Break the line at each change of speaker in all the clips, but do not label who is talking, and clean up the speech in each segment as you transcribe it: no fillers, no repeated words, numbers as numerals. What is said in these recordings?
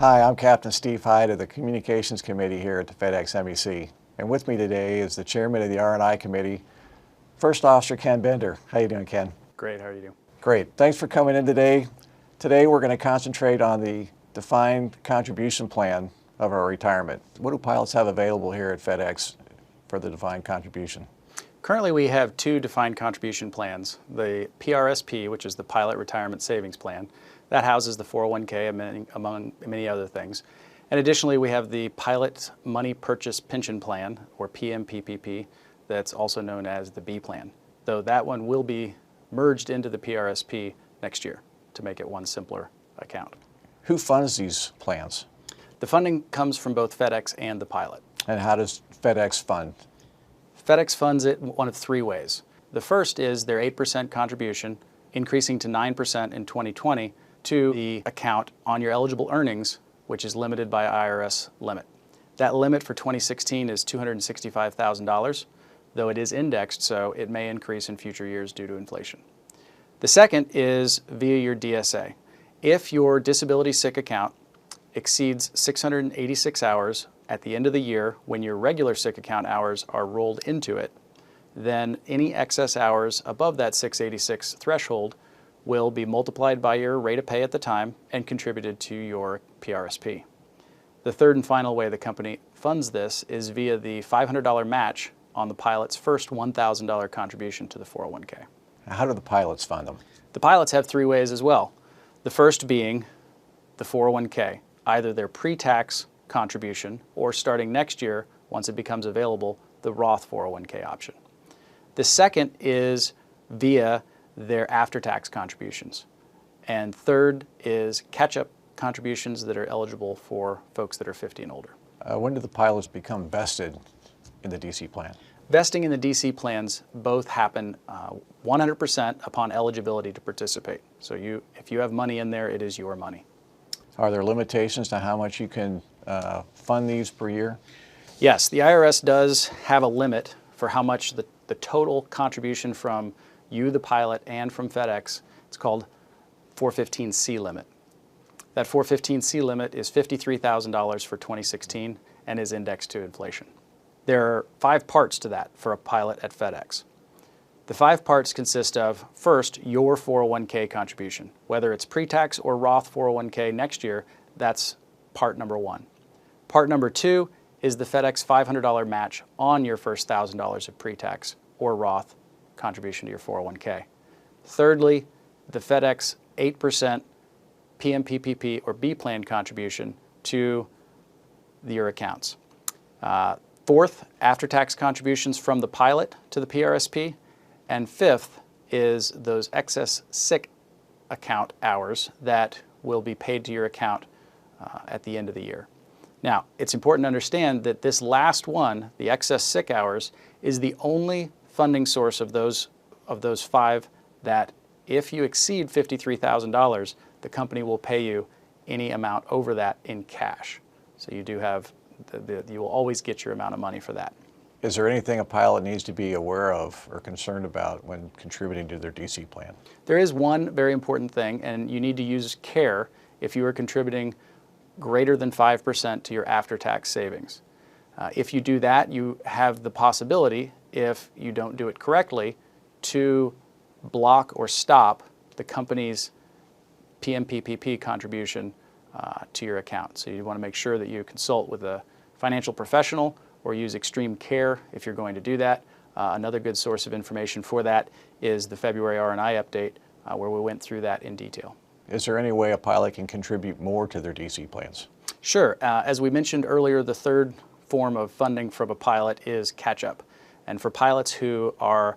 Hi, I'm Captain Steve Hyde of the Communications Committee here at the FedEx MEC. And with me today is the Chairman of the R&I Committee, First Officer Ken Bender. How you doing, Ken?
Great, how are you doing?
Great. Thanks for coming in today. Today we're going to concentrate on the defined contribution plan of our retirement. What do pilots have available here at FedEx for the defined contribution?
Currently we have two defined contribution plans. The PRSP, which is the Pilot Retirement Savings Plan, that houses the 401k among many other things. And additionally, we have the Pilot Money Purchase Pension Plan, or PMPPP, that's also known as the B Plan, though that one will be merged into the PRSP next year to make it one simpler account.
Who funds these plans?
The funding comes from both FedEx and the pilot.
And how does FedEx fund?
FedEx funds it one of three ways. The first is their 8% contribution, increasing to 9% in 2020, to the account on your eligible earnings, which is limited by IRS limit. That limit for 2016 is $265,000, though it is indexed, so it may increase in future years due to inflation. The second is via your DSA. If your disability sick account exceeds 686 hours at the end of the year when your regular sick account hours are rolled into it, then any excess hours above that 686 threshold will be multiplied by your rate of pay at the time and contributed to your PRSP. The third and final way the company funds this is via the $500 match on the pilot's first $1,000 contribution to the 401k.
How do the pilots fund them?
The pilots have three ways as well. The first being the 401k, either their pre-tax contribution or starting next year, once it becomes available, the Roth 401k option. The second is via their after-tax contributions. And third is catch-up contributions that are eligible for folks that are 50 and older.
When do the pilots become vested in the DC plan?
Vesting in the DC plans both happen 100% upon eligibility to participate. So if you have money in there, it is your money.
Are there limitations to how much you can fund these per year?
Yes, the IRS does have a limit for how much the total contribution from you, the pilot, and from FedEx, it's called 415C limit. That 415C limit is $53,000 for 2016 and is indexed to inflation. There are 5 parts to that for a pilot at FedEx. The 5 parts consist of, first, your 401k contribution. Whether it's pre-tax or Roth 401k next year, that's part number 1. Part number 2 is the FedEx $500 match on your first $1,000 of pre-tax or Roth contribution to your 401k. Thirdly, the FedEx 8% PMPPP or B plan contribution to your accounts. Fourth, after-tax contributions from the pilot to the PRSP. And fifth is those excess sick account hours that will be paid to your account at the end of the year. Now, it's important to understand that this last one, the excess sick hours, is the only funding source of those 5 that if you exceed $53,000, the company will pay you any amount over that in cash. So you do have, you will always get your amount of money for that.
Is there anything a pilot needs to be aware of or concerned about when contributing to their DC plan?
There is one very important thing, and you need to use care if you are contributing greater than 5% to your after-tax savings. If you do that, you have the possibility, if you don't do it correctly, to block or stop the company's PMPPP contribution to your account. So you want to make sure that you consult with a financial professional or use extreme care if you're going to do that. Another good source of information for that is the February R&I update where we went through that in detail.
Is there any way a pilot can contribute more to their DC plans?
Sure. As we mentioned earlier, the third form of funding from a pilot is catch-up. And for pilots who are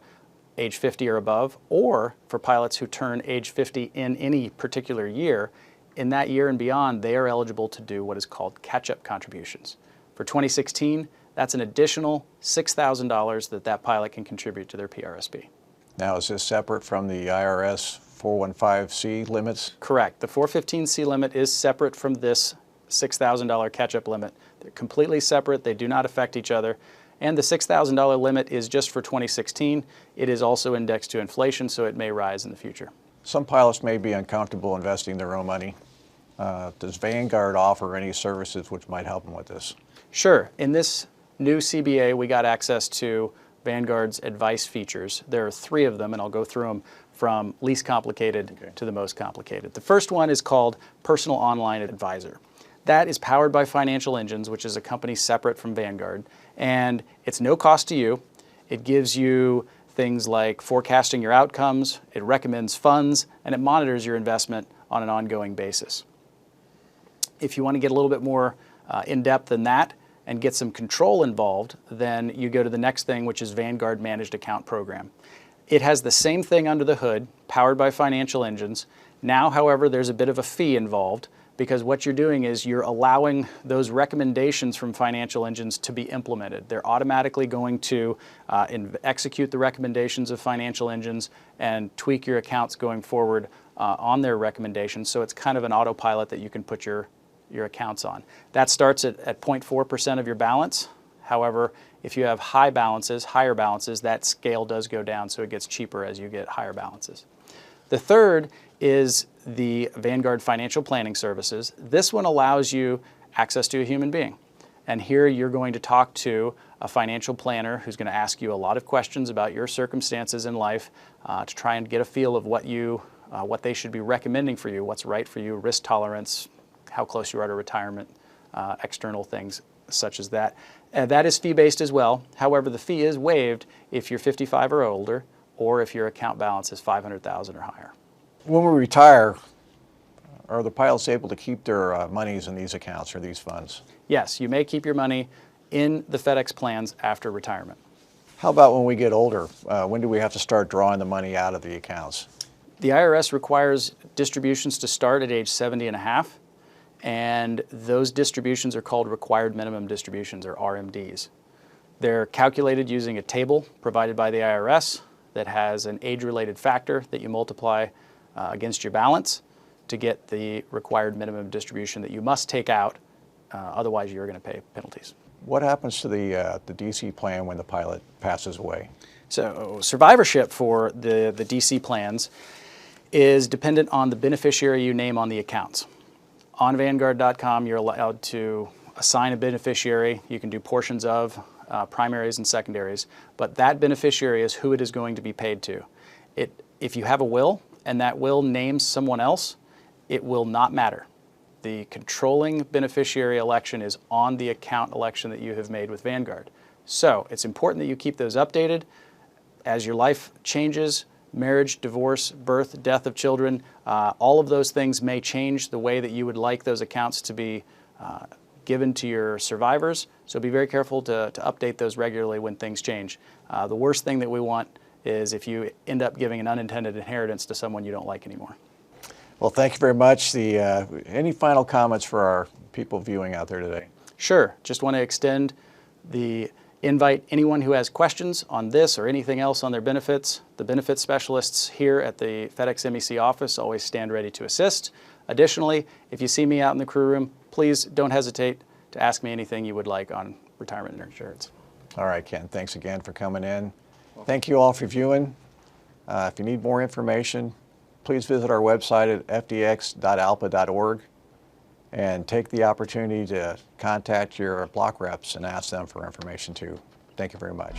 age 50 or above, or for pilots who turn age 50 in any particular year, in that year and beyond, they are eligible to do what is called catch-up contributions. For 2016, that's an additional $6,000 that pilot can contribute to their PRSP.
Now, is this separate from the IRS 415C limits?
Correct. The 415C limit is separate from this $6,000 catch-up limit. They're completely separate. They do not affect each other. And the $6,000 limit is just for 2016. It is also indexed to inflation, so it may rise in the future.
Some pilots may be uncomfortable investing their own money. does Vanguard offer any services which might help them with this?
Sure. In this new CBA, we got access to Vanguard's advice features. There are 3 of them, and I'll go through them from least complicated to the most complicated. The first one is called Personal Online Advisor. That is powered by Financial Engines, which is a company separate from Vanguard, and it's no cost to you. It gives you things like forecasting your outcomes, it recommends funds, and it monitors your investment on an ongoing basis. If you want to get a little bit more in-depth than that and get some control involved, then you go to the next thing, which is Vanguard Managed Account Program. It has the same thing under the hood, powered by Financial Engines. Now, however, there's a bit of a fee involved, because what you're doing is you're allowing those recommendations from Financial Engines to be implemented. They're automatically going to execute the recommendations of Financial Engines and tweak your accounts going forward on their recommendations. So it's kind of an autopilot that you can put your accounts on. That starts at 0.4% of your balance. However, if you have higher balances, that scale does go down, so it gets cheaper as you get higher balances. The third is the Vanguard Financial Planning Services. This one allows you access to a human being. And here you're going to talk to a financial planner who's going to ask you a lot of questions about your circumstances in life to try and get a feel of what they should be recommending for you, what's right for you, risk tolerance, how close you are to retirement, external things such as that. That is fee-based as well. However, the fee is waived if you're 55 or older, or if your account balance is $500,000 or higher.
When we retire, are the pilots able to keep their monies in these accounts or these funds?
Yes, you may keep your money in the FedEx plans after retirement.
How about when we get older? When do we have to start drawing the money out of the accounts?
The IRS requires distributions to start at age 70 and a half, and those distributions are called required minimum distributions, or RMDs. They're calculated using a table provided by the IRS that has an age-related factor that you multiply against your balance to get the required minimum distribution that you must take out, otherwise you're going to pay penalties.
What happens to the DC plan when the pilot passes away?
So survivorship for the DC plans is dependent on the beneficiary you name on the accounts. On Vanguard.com, you're allowed to assign a beneficiary. You can do portions of primaries and secondaries, but that beneficiary is who it is going to be paid to. If you have a will and that will names someone else, it will not matter. The controlling beneficiary election is on the account election that you have made with Vanguard. So it's important that you keep those updated as your life changes. Marriage, divorce, birth, death of children, all of those things may change the way that you would like those accounts to be given to your survivors. So be very careful to update those regularly when things change. The worst thing that we want is if you end up giving an unintended inheritance to someone you don't like anymore.
Well, thank you very much. Any final comments for our people viewing out there today?
Sure. Just want to invite anyone who has questions on this or anything else on their benefits. The benefits specialists here at the FedEx MEC office always stand ready to assist. Additionally, if you see me out in the crew room, please don't hesitate to ask me anything you would like on retirement insurance.
All right, Ken, thanks again for coming in. Thank you all for viewing. If you need more information, please visit our website at fdx.alpa.org and take the opportunity to contact your block reps and ask them for information too. Thank you very much.